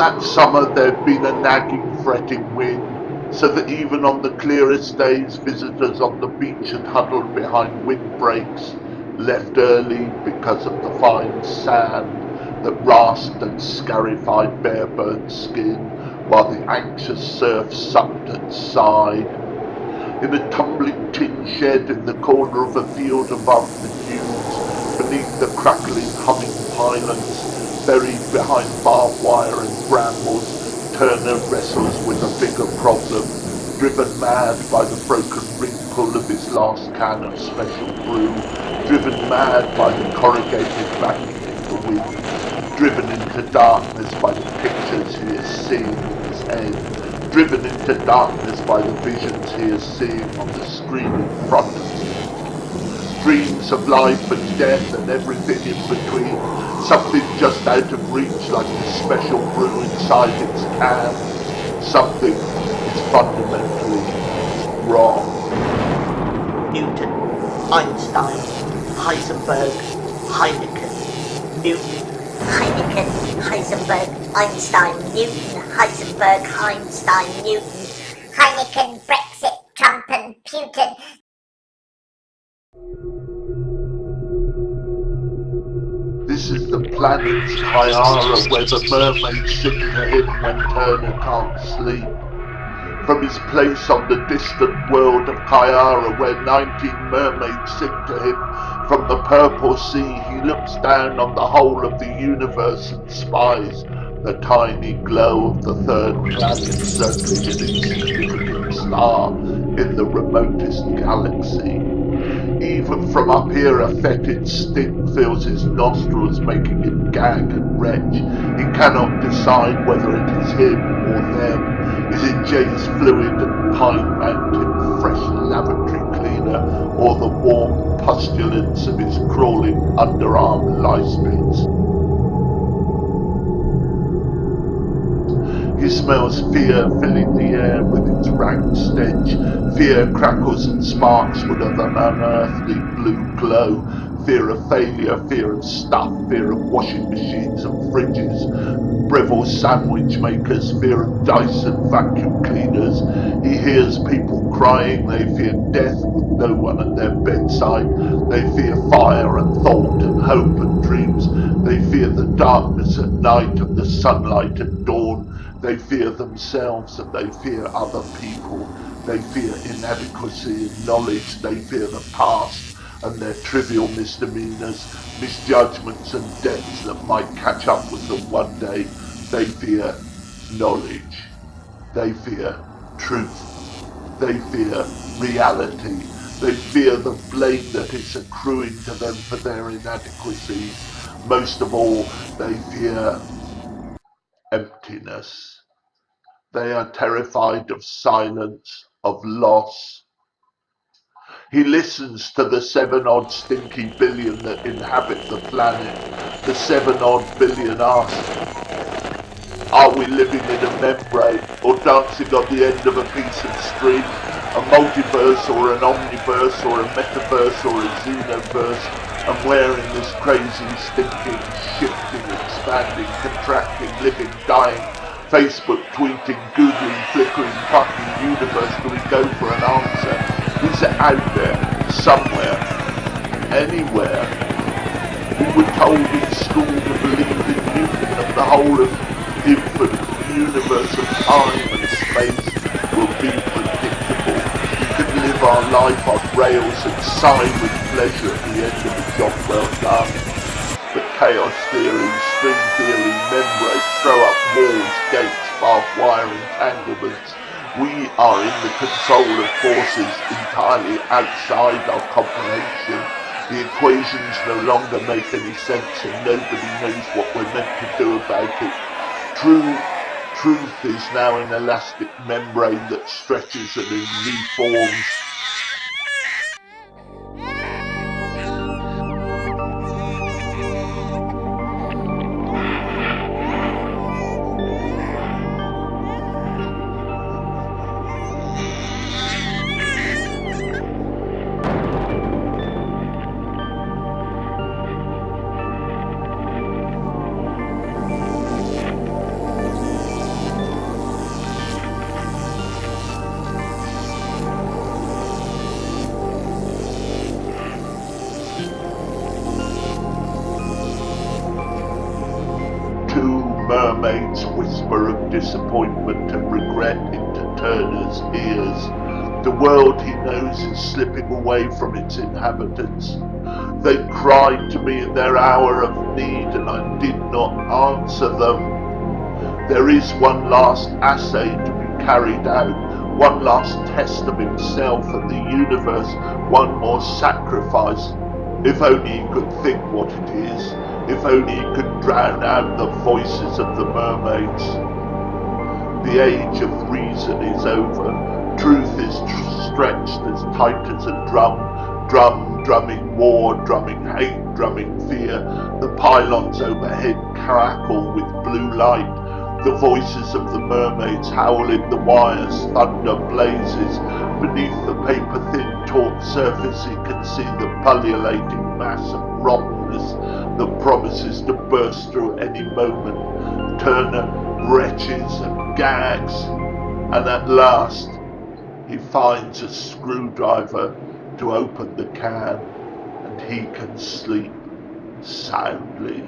that summer there'd been a nagging, fretting wind, so that even on the clearest days visitors on the beach had huddled behind windbreaks, left early because of the fine sand that rasped and scarified bare-burnt skin, while the anxious surf sucked and sighed. In a tumbling tin shed in the corner of a field above the dunes, beneath the crackling, humming pylons, buried behind barbed wire and brambles, Turner wrestles with a bigger problem, driven mad by the broken ring pull of his last can of special brew, driven mad by the corrugated backing in the wind, driven into darkness by the pictures he is seeing in his head, driven into darkness by the visions he is seeing on the screen in front of him. Dreams of life and death and everything in between, something just out of reach like the special brew inside its can. Something is fundamentally wrong. Newton, Einstein, Heisenberg, Heineken, Newton. Heineken, Heisenberg, Einstein, Newton, Heisenberg, Einstein, Newton, Heineken, Brexit, Trump and Putin. This is the planet Kyara, where the mermaids sing to him when Turner can't sleep. From his place on the distant world of Kyara, where 19 mermaids sing to him, from the purple sea he looks down on the whole of the universe and spies the tiny glow of the third planet circling an insignificant star in the remotest galaxy. Even from up here a fetid stink fills his nostrils, making him gag and retch. He cannot decide whether it is him or them. Is it Jay's fluid and Pine Mountain fresh lavatory cleaner, or the warm pustulence of his crawling underarm lice pits? He smells fear filling the air with its rank stench. Fear crackles and sparks with an unearthly blue glow. Fear of failure, fear of stuff, fear of washing machines and fridges, Breville sandwich makers, fear of Dyson vacuum cleaners. He hears people crying, they fear death with no one at their bedside. They fear fire and thought and hope and dreams. They fear the darkness at night and the sunlight at dawn. They fear themselves and they fear other people. They fear inadequacy in knowledge. They fear the past and their trivial misdemeanors, misjudgments and debts that might catch up with them one day. They fear knowledge. They fear truth. They fear reality. They fear the blame that is accruing to them for their inadequacies. Most of all, they fear emptiness. They are terrified of silence, of loss. He listens to the 7-odd stinky billion that inhabit the planet. The 7-odd billion ask, are we living in a membrane or dancing on the end of a piece of string? A multiverse or an omniverse or a metaverse or a xenoverse? And where in this crazy, stinking, shifting, expanding, contracting, living, dying, Facebook, tweeting, Googling, flickering, fucking universe do we go for an answer? Is it out there, somewhere, anywhere? We were told in school to believe in Newton and the whole of the infinite universe of time and space will be predictable. We could live our life on rails and sigh with pleasure at the end of a job well done. But chaos theory, string theory, membrane, throw up walls, gates, barbed wire entanglements. We are in the control of forces entirely outside our comprehension. The equations no longer make any sense and nobody knows what we're meant to do about it. Truth is now an elastic membrane that stretches and reforms. its whisper of disappointment and regret into Turner's ears. The world he knows is slipping away from its inhabitants. They cried to me in their hour of need, and I did not answer them. There is one last assay to be carried out, one last test of himself and the universe, one more sacrifice. If only he could think what it is, if only he could drown out the voices of the mermaids. The age of reason is over. Truth is stretched as tight as a drum, drumming war, drumming hate, drumming fear. The pylons overhead crackle with blue light. The voices of the mermaids howl in the wires, thunder blazes. Beneath the paper-thin taut surface he can see the pullulating mass of rottenness that promises to burst through any moment. Turner retches and gags, and at last he finds a screwdriver to open the can, and he can sleep soundly.